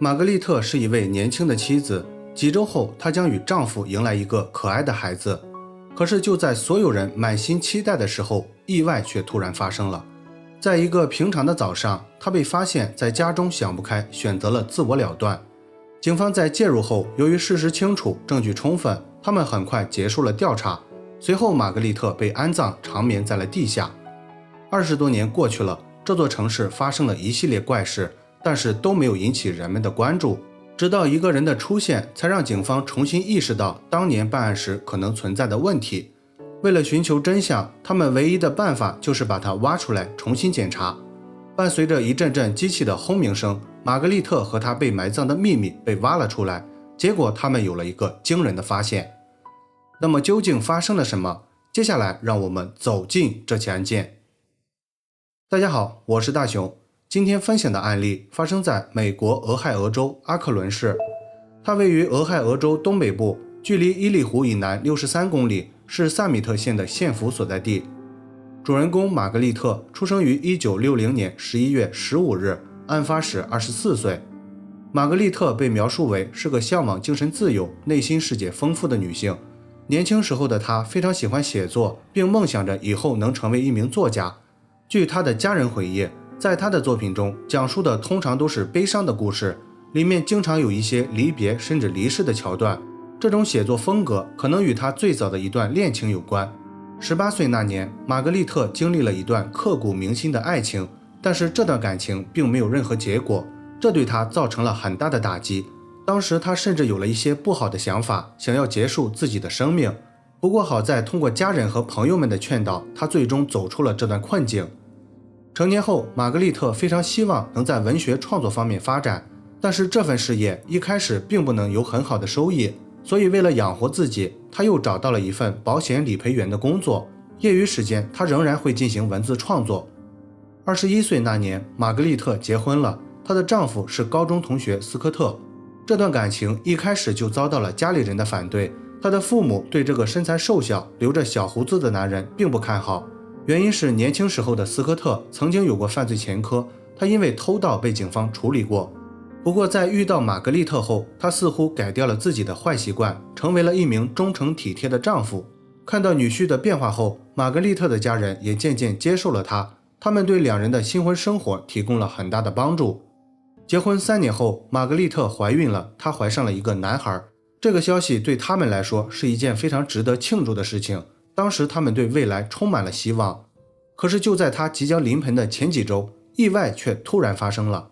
玛格丽特是一位年轻的妻子，几周后她将与丈夫迎来一个可爱的孩子。可是就在所有人满心期待的时候，意外却突然发生了。在一个平常的早上，她被发现在家中想不开，选择了自我了断。警方在介入后，由于事实清楚，证据充分，他们很快结束了调查。随后玛格丽特被安葬，长眠在了地下。20多年过去了，这座城市发生了一系列怪事，但是都没有引起人们的关注。直到一个人的出现，才让警方重新意识到当年办案时可能存在的问题。为了寻求真相，他们唯一的办法就是把它挖出来重新检查。伴随着一阵阵机器的轰鸣声，玛格丽特和她被埋葬的秘密被挖了出来。结果他们有了一个惊人的发现。那么究竟发生了什么？接下来让我们走进这起案件。大家好，我是大熊。今天分享的案例发生在美国俄亥俄州阿克伦市，它位于俄亥俄州东北部，距离伊利湖以南63公里，是萨米特县的县府所在地。主人公玛格丽特出生于1960年11月15日，案发时24岁。玛格丽特被描述为是个向往精神自由、内心世界丰富的女性。年轻时候的她非常喜欢写作，并梦想着以后能成为一名作家。据她的家人回忆，在她的作品中讲述的通常都是悲伤的故事，里面经常有一些离别甚至离世的桥段。这种写作风格可能与她最早的一段恋情有关。18岁那年，玛格丽特经历了一段刻骨铭心的爱情，但是这段感情并没有任何结果，这对她造成了很大的打击。当时她甚至有了一些不好的想法，想要结束自己的生命。不过好在通过家人和朋友们的劝导，她最终走出了这段困境。成年后，玛格丽特非常希望能在文学创作方面发展，但是这份事业一开始并不能有很好的收益，所以为了养活自己，她又找到了一份保险理赔员的工作。业余时间，她仍然会进行文字创作。21岁那年，玛格丽特结婚了，她的丈夫是高中同学斯科特。这段感情一开始就遭到了家里人的反对，她的父母对这个身材瘦小、留着小胡子的男人并不看好。原因是年轻时候的斯科特曾经有过犯罪前科，他因为偷盗被警方处理过。不过在遇到玛格丽特后，他似乎改掉了自己的坏习惯，成为了一名忠诚体贴的丈夫。看到女婿的变化后，玛格丽特的家人也渐渐接受了他，他们对两人的新婚生活提供了很大的帮助。结婚3年后，玛格丽特怀孕了，她怀上了一个男孩。这个消息对他们来说是一件非常值得庆祝的事情。当时他们对未来充满了希望，可是就在他即将临盆的前几周，意外却突然发生了。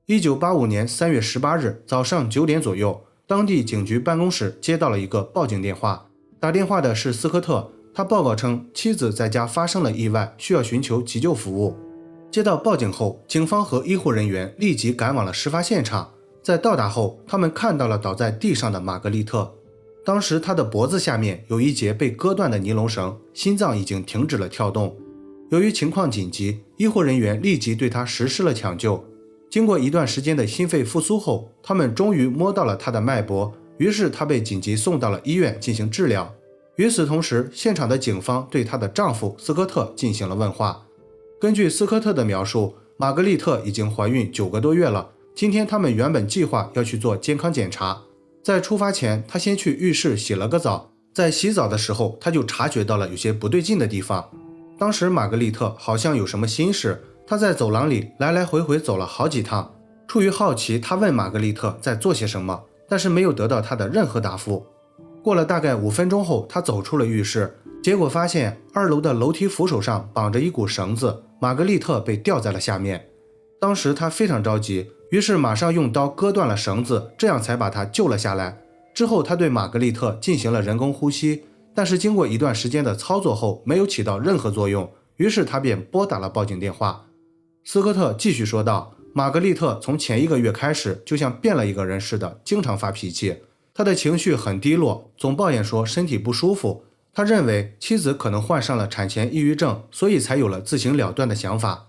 1985年3月18日早上9点左右，当地警局办公室接到了一个报警电话，打电话的是斯科特，他报告称妻子在家发生了意外，需要寻求急救服务。接到报警后，警方和医护人员立即赶往了事发现场。在到达后，他们看到了倒在地上的玛格丽特。当时他的脖子下面有一节被割断的尼龙绳，心脏已经停止了跳动。由于情况紧急，医护人员立即对他实施了抢救。经过一段时间的心肺复苏后，他们终于摸到了他的脉搏，于是他被紧急送到了医院进行治疗。与此同时，现场的警方对她的丈夫斯科特进行了问话。根据斯科特的描述，玛格丽特已经怀孕9个多月了。今天他们原本计划要去做健康检查。在出发前，他先去浴室洗了个澡，在洗澡的时候，他就察觉到了有些不对劲的地方。当时玛格丽特好像有什么心事，他在走廊里来来回回走了好几趟。出于好奇，他问玛格丽特在做些什么，但是没有得到他的任何答复。过了大概5分钟后，他走出了浴室，结果发现2楼的楼梯扶手上绑着一股绳子，玛格丽特被吊在了下面。当时他非常着急，于是马上用刀割断了绳子，这样才把她救了下来。之后他对玛格丽特进行了人工呼吸，但是经过一段时间的操作后没有起到任何作用，于是他便拨打了报警电话。斯科特继续说道，玛格丽特从前1个月开始就像变了一个人似的，经常发脾气，她的情绪很低落，总抱怨说身体不舒服。他认为妻子可能患上了产前抑郁症，所以才有了自行了断的想法。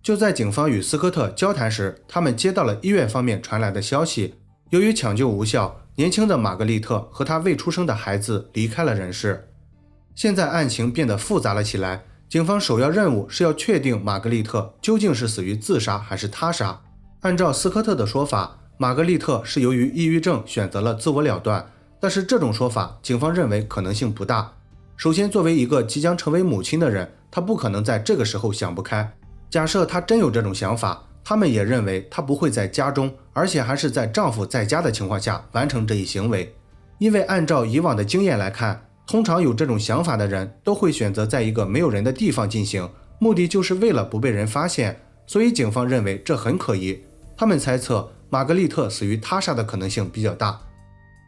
就在警方与斯科特交谈时，他们接到了医院方面传来的消息，由于抢救无效，年轻的玛格丽特和她未出生的孩子离开了人世。现在案情变得复杂了起来，警方首要任务是要确定玛格丽特究竟是死于自杀还是他杀。按照斯科特的说法，玛格丽特是由于抑郁症选择了自我了断，但是这种说法警方认为可能性不大。首先，作为一个即将成为母亲的人，她不可能在这个时候想不开。假设她真有这种想法，他们也认为她不会在家中，而且还是在丈夫在家的情况下完成这一行为。因为按照以往的经验来看，通常有这种想法的人都会选择在一个没有人的地方进行，目的就是为了不被人发现，所以警方认为这很可疑。他们猜测玛格丽特死于他杀的可能性比较大。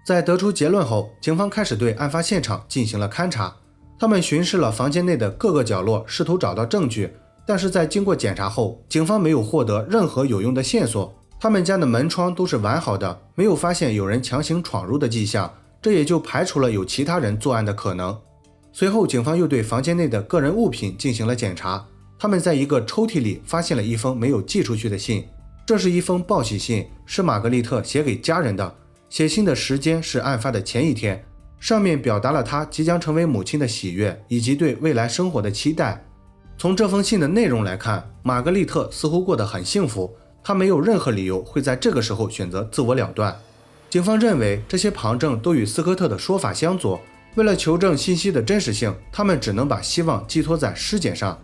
在得出结论后，警方开始对案发现场进行了勘查。他们巡视了房间内的各个角落，试图找到证据，但是在经过检查后，警方没有获得任何有用的线索。他们家的门窗都是完好的，没有发现有人强行闯入的迹象，这也就排除了有其他人作案的可能。随后，警方又对房间内的个人物品进行了检查。他们在一个抽屉里发现了一封没有寄出去的信，这是一封报喜信，是玛格丽特写给家人的。写信的时间是案发的前一天，上面表达了她即将成为母亲的喜悦以及对未来生活的期待。从这封信的内容来看，玛格丽特似乎过得很幸福，她没有任何理由会在这个时候选择自我了断。警方认为这些旁证都与斯科特的说法相左，为了求证信息的真实性，他们只能把希望寄托在尸检上。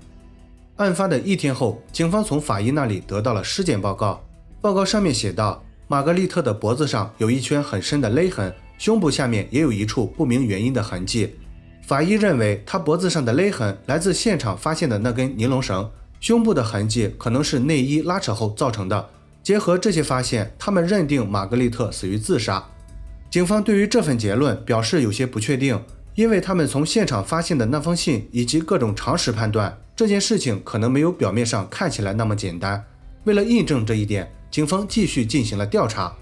案发的一天后，警方从法医那里得到了尸检报告。报告上面写道，玛格丽特的脖子上有一圈很深的勒痕，胸部下面也有一处不明原因的痕迹。法医认为她脖子上的勒痕来自现场发现的那根尼龙绳，胸部的痕迹可能是内衣拉扯后造成的。结合这些发现，他们认定玛格丽特死于自杀。警方对于这份结论表示有些不确定，因为他们从现场发现的那封信以及各种常识判断，这件事情可能没有表面上看起来那么简单。为了印证这一点，警方继续进行了调查。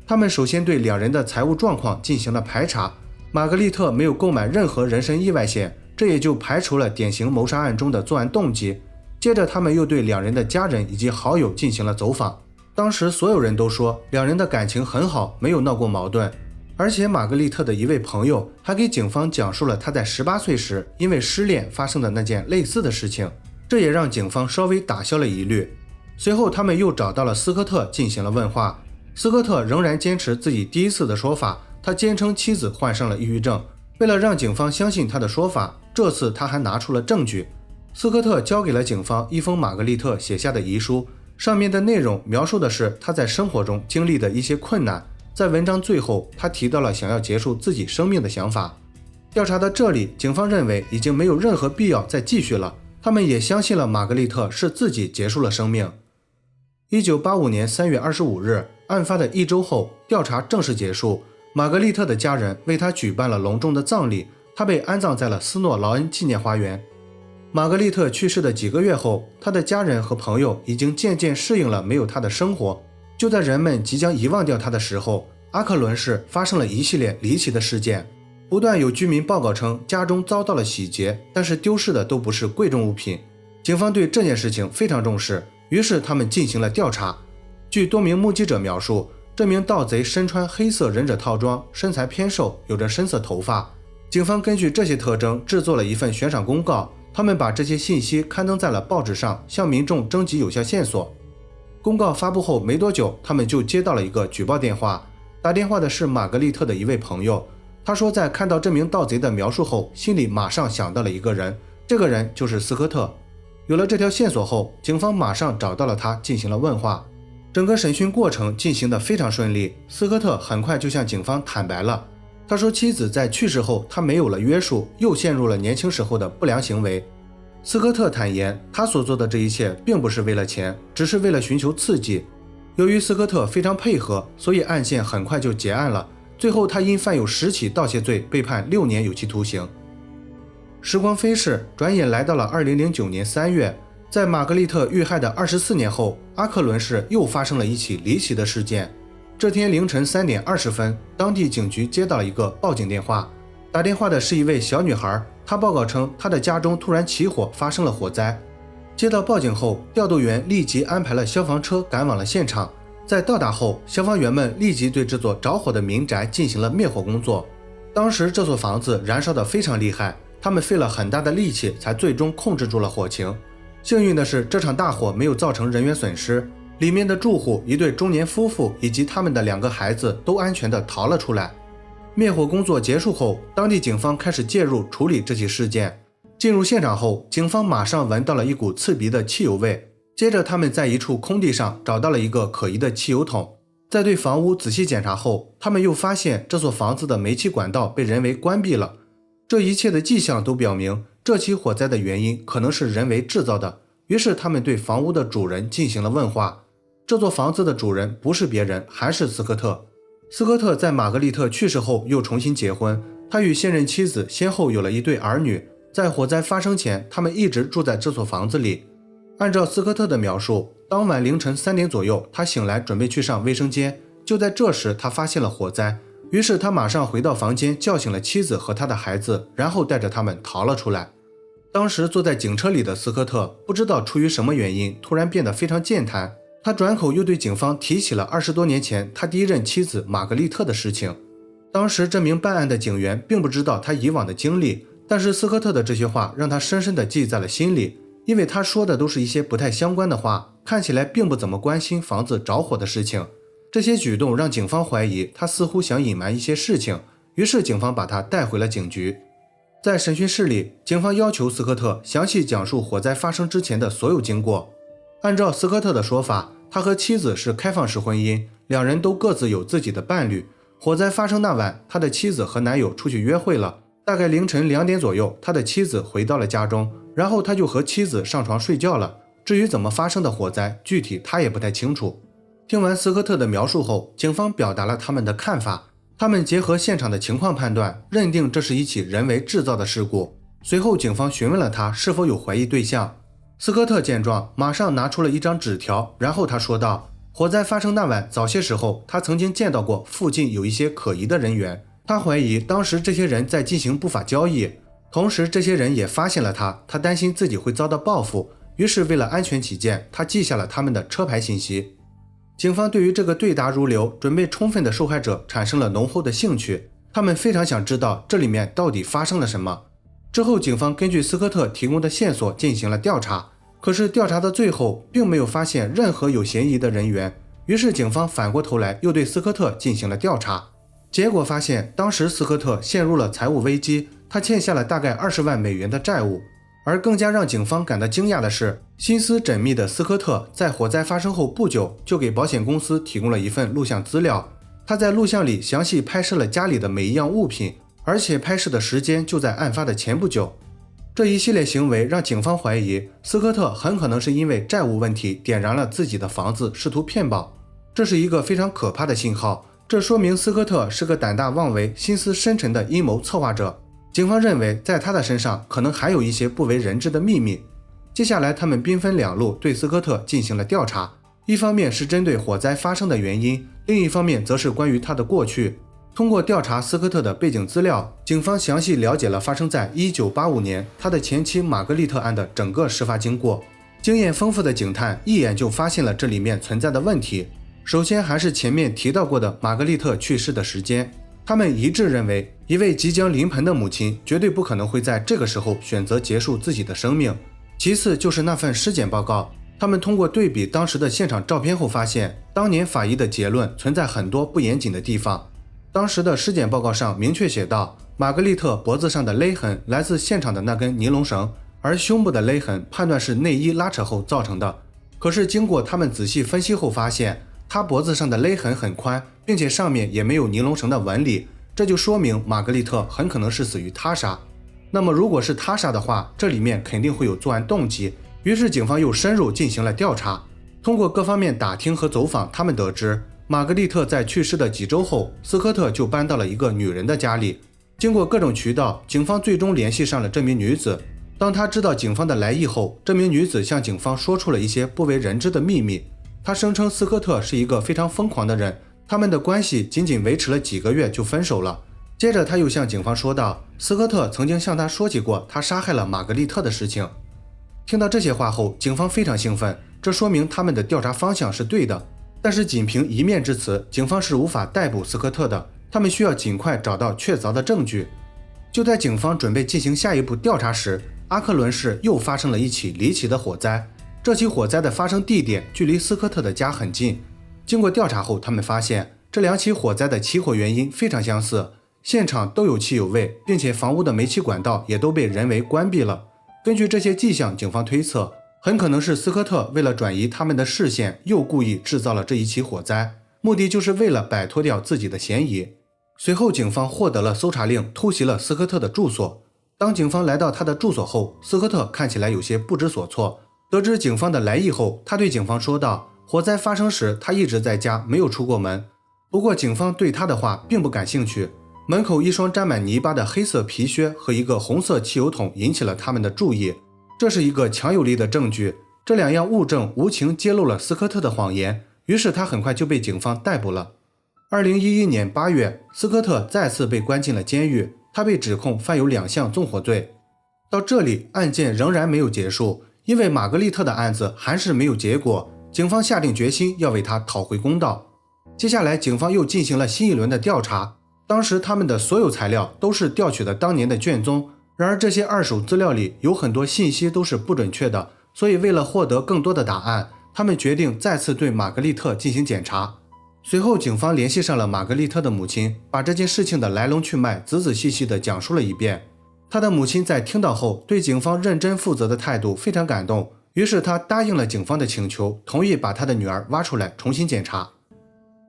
他们首先对两人的财务状况进行了排查。玛格丽特没有购买任何人身意外险，这也就排除了典型谋杀案中的作案动机。接着他们又对两人的家人以及好友进行了走访。当时所有人都说两人的感情很好，没有闹过矛盾。而且玛格丽特的一位朋友还给警方讲述了他在18岁时因为失恋发生的那件类似的事情，这也让警方稍微打消了疑虑。随后他们又找到了斯科特进行了问话。斯科特仍然坚持自己第一次的说法，他坚称妻子患上了抑郁症。为了让警方相信他的说法，这次他还拿出了证据。斯科特交给了警方一封玛格丽特写下的遗书，上面的内容描述的是他在生活中经历的一些困难。在文章最后，他提到了想要结束自己生命的想法。调查到这里，警方认为已经没有任何必要再继续了，他们也相信了玛格丽特是自己结束了生命。1985年3月25日，案发的1周后，调查正式结束。玛格丽特的家人为她举办了隆重的葬礼，她被安葬在了斯诺劳恩纪念花园。玛格丽特去世的几个月后，她的家人和朋友已经渐渐适应了没有她的生活。就在人们即将遗忘掉她的时候，阿克伦市发生了一系列离奇的事件。不断有居民报告称家中遭到了洗劫，但是丢失的都不是贵重物品。警方对这件事情非常重视，于是他们进行了调查。据多名目击者描述，这名盗贼身穿黑色忍者套装，身材偏瘦，有着深色头发。警方根据这些特征制作了一份悬赏公告，他们把这些信息刊登在了报纸上，向民众征集有效线索。公告发布后没多久，他们就接到了一个举报电话，打电话的是玛格丽特的一位朋友。他说在看到这名盗贼的描述后，心里马上想到了一个人，这个人就是斯科特。有了这条线索后，警方马上找到了他进行了问话。整个审讯过程进行得非常顺利，斯科特很快就向警方坦白了。他说妻子在去世后，他没有了约束，又陷入了年轻时候的不良行为。斯科特坦言，他所做的这一切并不是为了钱，只是为了寻求刺激。由于斯科特非常配合，所以案件很快就结案了。最后他因犯有10起盗窃罪被判6年有期徒刑。时光飞逝，转眼来到了2009年3月，在玛格丽特遇害的24年后，阿克伦市又发生了一起离奇的事件。这天凌晨3点20分，当地警局接到了一个报警电话，打电话的是一位小女孩，她报告称她的家中突然起火，发生了火灾。接到报警后，调度员立即安排了消防车赶往了现场。在到达后，消防员们立即对这座着火的民宅进行了灭火工作。当时这座房子燃烧得非常厉害，他们费了很大的力气才最终控制住了火情。幸运的是，这场大火没有造成人员损失。里面的住户一对中年夫妇以及他们的2个孩子都安全地逃了出来。灭火工作结束后，当地警方开始介入处理这起事件。进入现场后，警方马上闻到了一股刺鼻的汽油味，接着他们在一处空地上找到了一个可疑的汽油桶。在对房屋仔细检查后，他们又发现这所房子的煤气管道被人为关闭了。这一切的迹象都表明，这起火灾的原因可能是人为制造的。于是他们对房屋的主人进行了问话。这座房子的主人不是别人，还是斯科特。斯科特在玛格丽特去世后又重新结婚，他与现任妻子先后有了一对儿女。在火灾发生前，他们一直住在这所房子里。按照斯科特的描述，当晚凌晨3点左右，他醒来准备去上卫生间，就在这时他发现了火灾，于是他马上回到房间叫醒了妻子和他的孩子，然后带着他们逃了出来。当时坐在警车里的斯科特不知道出于什么原因突然变得非常健谈，他转口又对警方提起了20多年前他第一任妻子玛格丽特的事情。当时这名办案的警员并不知道他以往的经历，但是斯科特的这些话让他深深地记在了心里，因为他说的都是一些不太相关的话，看起来并不怎么关心房子着火的事情。这些举动让警方怀疑他似乎想隐瞒一些事情，于是警方把他带回了警局。在审讯室里，警方要求斯科特详细讲述火灾发生之前的所有经过。按照斯科特的说法，他和妻子是开放式婚姻，两人都各自有自己的伴侣。火灾发生那晚，他的妻子和男友出去约会了，大概凌晨2点左右，他的妻子回到了家中，然后他就和妻子上床睡觉了。至于怎么发生的火灾，具体他也不太清楚。听完斯科特的描述后，警方表达了他们的看法，他们结合现场的情况判断，认定这是一起人为制造的事故。随后警方询问了他是否有怀疑对象。斯科特见状，马上拿出了一张纸条，然后他说道，火灾发生那晚早些时候，他曾经见到过附近有一些可疑的人员，他怀疑当时这些人在进行不法交易，同时这些人也发现了他担心自己会遭到报复，于是为了安全起见，他记下了他们的车牌信息。警方对于这个对答如流、准备充分的受害者产生了浓厚的兴趣，他们非常想知道这里面到底发生了什么。之后警方根据斯科特提供的线索进行了调查，可是调查到最后并没有发现任何有嫌疑的人员，于是警方反过头来又对斯科特进行了调查，结果发现当时斯科特陷入了财务危机，他欠下了大概20万美元的债务。而更加让警方感到惊讶的是，心思缜密的斯科特在火灾发生后不久就给保险公司提供了一份录像资料，他在录像里详细拍摄了家里的每一样物品，而且拍摄的时间就在案发的前不久。这一系列行为让警方怀疑斯科特很可能是因为债务问题点燃了自己的房子，试图骗保。这是一个非常可怕的信号，这说明斯科特是个胆大妄为、心思深沉的阴谋策划者。警方认为在他的身上可能还有一些不为人知的秘密。接下来他们兵分两路对斯科特进行了调查，一方面是针对火灾发生的原因，另一方面则是关于他的过去。通过调查斯科特的背景资料，警方详细了解了发生在1985年他的前妻玛格丽特案的整个事发经过。经验丰富的警探一眼就发现了这里面存在的问题。首先还是前面提到过的玛格丽特去世的时间，他们一致认为一位即将临盆的母亲绝对不可能会在这个时候选择结束自己的生命。其次就是那份尸检报告，他们通过对比当时的现场照片后发现，当年法医的结论存在很多不严谨的地方。当时的尸检报告上明确写道，玛格丽特脖子上的勒痕来自现场的那根尼龙绳，而胸部的勒痕判断是内衣拉扯后造成的。可是经过他们仔细分析后发现，她脖子上的勒痕很宽，并且上面也没有尼龙绳的纹理，这就说明玛格丽特很可能是死于他杀。那么如果是他杀的话，这里面肯定会有作案动机，于是警方又深入进行了调查。通过各方面打听和走访，他们得知玛格丽特在去世的几周后，斯科特就搬到了一个女人的家里。经过各种渠道，警方最终联系上了这名女子。当她知道警方的来意后，这名女子向警方说出了一些不为人知的秘密。她声称斯科特是一个非常疯狂的人，他们的关系仅仅维持了几个月就分手了。接着他又向警方说道，斯科特曾经向他说起过他杀害了玛格丽特的事情。听到这些话后，警方非常兴奋，这说明他们的调查方向是对的。但是仅凭一面之词，警方是无法逮捕斯科特的，他们需要尽快找到确凿的证据。就在警方准备进行下一步调查时，阿克伦市又发生了一起离奇的火灾。这起火灾的发生地点距离斯科特的家很近。经过调查后，他们发现这2起火灾的起火原因非常相似，现场都有汽油味，并且房屋的煤气管道也都被人为关闭了。根据这些迹象，警方推测很可能是斯科特为了转移他们的视线，又故意制造了这一起火灾，目的就是为了摆脱掉自己的嫌疑。随后警方获得了搜查令，突袭了斯科特的住所。当警方来到他的住所后，斯科特看起来有些不知所措。得知警方的来意后，他对警方说道，火灾发生时他一直在家，没有出过门。不过警方对他的话并不感兴趣，门口一双沾满泥巴的黑色皮靴和一个红色汽油桶引起了他们的注意，这是一个强有力的证据。这2样物证无情揭露了斯科特的谎言，于是他很快就被警方逮捕了。2011年8月，斯科特再次被关进了监狱，他被指控犯有2项纵火罪。到这里，案件仍然没有结束，因为玛格丽特的案子还是没有结果，警方下定决心要为他讨回公道。接下来，警方又进行了新一轮的调查。当时他们的所有材料都是调取的当年的卷宗，然而这些二手资料里有很多信息都是不准确的，所以为了获得更多的答案，他们决定再次对玛格丽特进行检查。随后警方联系上了玛格丽特的母亲，把这件事情的来龙去脉仔仔细细地讲述了一遍。他的母亲在听到后，对警方认真负责的态度非常感动，于是他答应了警方的请求，同意把他的女儿挖出来重新检查。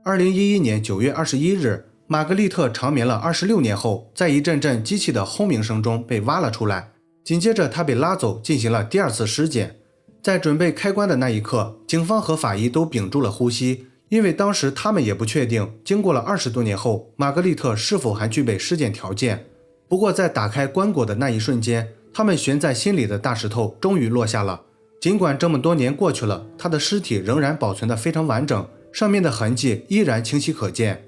2011年9月21日，玛格丽特长眠了26年后，在一阵阵机器的轰鸣声中被挖了出来。紧接着他被拉走进行了第2次尸检。在准备开棺的那一刻，警方和法医都屏住了呼吸，因为当时他们也不确定经过了20多年后，玛格丽特是否还具备尸检条件。不过在打开棺椁的那一瞬间，他们悬在心里的大石头终于落下了。尽管这么多年过去了，他的尸体仍然保存得非常完整，上面的痕迹依然清晰可见。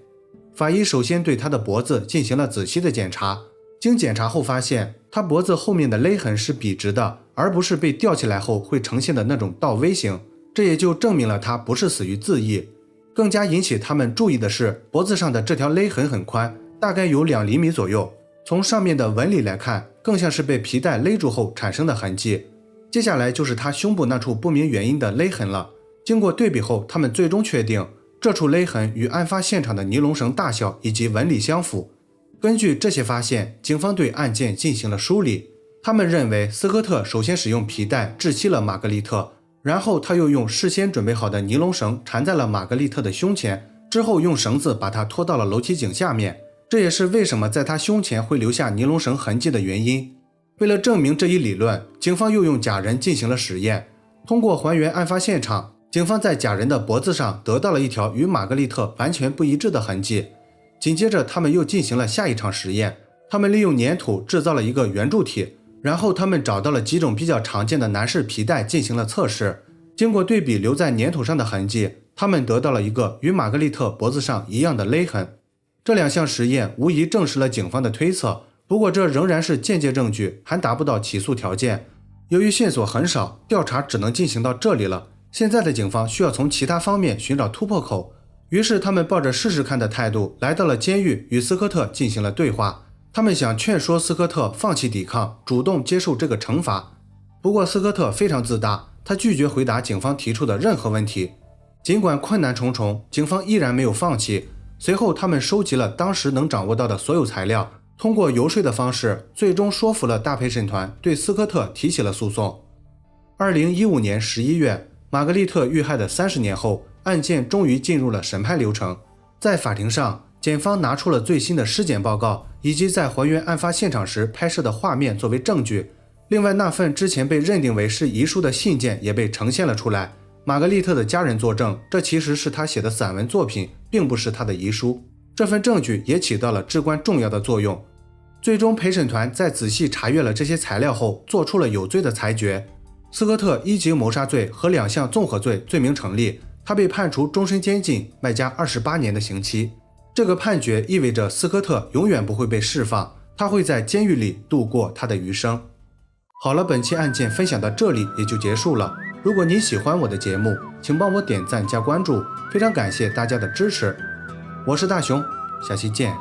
法医首先对他的脖子进行了仔细的检查，经检查后发现他脖子后面的勒痕是笔直的，而不是被吊起来后会呈现的那种倒 V 型，这也就证明了他不是死于自缢。更加引起他们注意的是，脖子上的这条勒痕很宽，大概有2厘米左右，从上面的纹理来看，更像是被皮带勒住后产生的痕迹。接下来就是他胸部那处不明原因的勒痕了。经过对比后，他们最终确定这处勒痕与案发现场的尼龙绳大小以及纹理相符。根据这些发现，警方对案件进行了梳理。他们认为斯科特首先使用皮带窒息了玛格丽特，然后他又用事先准备好的尼龙绳缠在了玛格丽特的胸前，之后用绳子把她拖到了楼梯井下面。这也是为什么在她胸前会留下尼龙绳痕迹的原因。为了证明这一理论，警方又用假人进行了实验。通过还原案发现场，警方在假人的脖子上得到了一条与玛格丽特完全不一致的痕迹。紧接着他们又进行了下一场实验，他们利用粘土制造了一个圆柱体，然后他们找到了几种比较常见的男士皮带进行了测试。经过对比留在粘土上的痕迹，他们得到了一个与玛格丽特脖子上一样的勒痕。这2项实验无疑证实了警方的推测，不过这仍然是间接证据，还达不到起诉条件。由于线索很少，调查只能进行到这里了。现在的警方需要从其他方面寻找突破口，于是他们抱着试试看的态度来到了监狱，与斯科特进行了对话。他们想劝说斯科特放弃抵抗，主动接受这个惩罚。不过斯科特非常自大，他拒绝回答警方提出的任何问题。尽管困难重重，警方依然没有放弃。随后他们收集了当时能掌握到的所有材料，通过游说的方式，最终说服了大陪审团对斯科特提起了诉讼。2015年11月，玛格丽特遇害的30年后，案件终于进入了审判流程。在法庭上，检方拿出了最新的尸检报告，以及在还原案发现场时拍摄的画面作为证据。另外，那份之前被认定为是遗书的信件也被呈现了出来。玛格丽特的家人作证，这其实是他写的散文作品，并不是他的遗书。这份证据也起到了至关重要的作用。最终陪审团在仔细查阅了这些材料后，做出了有罪的裁决。斯科特1级谋杀罪和2项纵火罪罪名成立，他被判处终身监禁，外加28年的刑期。这个判决意味着斯科特永远不会被释放，他会在监狱里度过他的余生。好了，本期案件分享到这里也就结束了。如果你喜欢我的节目，请帮我点赞加关注，非常感谢大家的支持。我是大熊，下期见。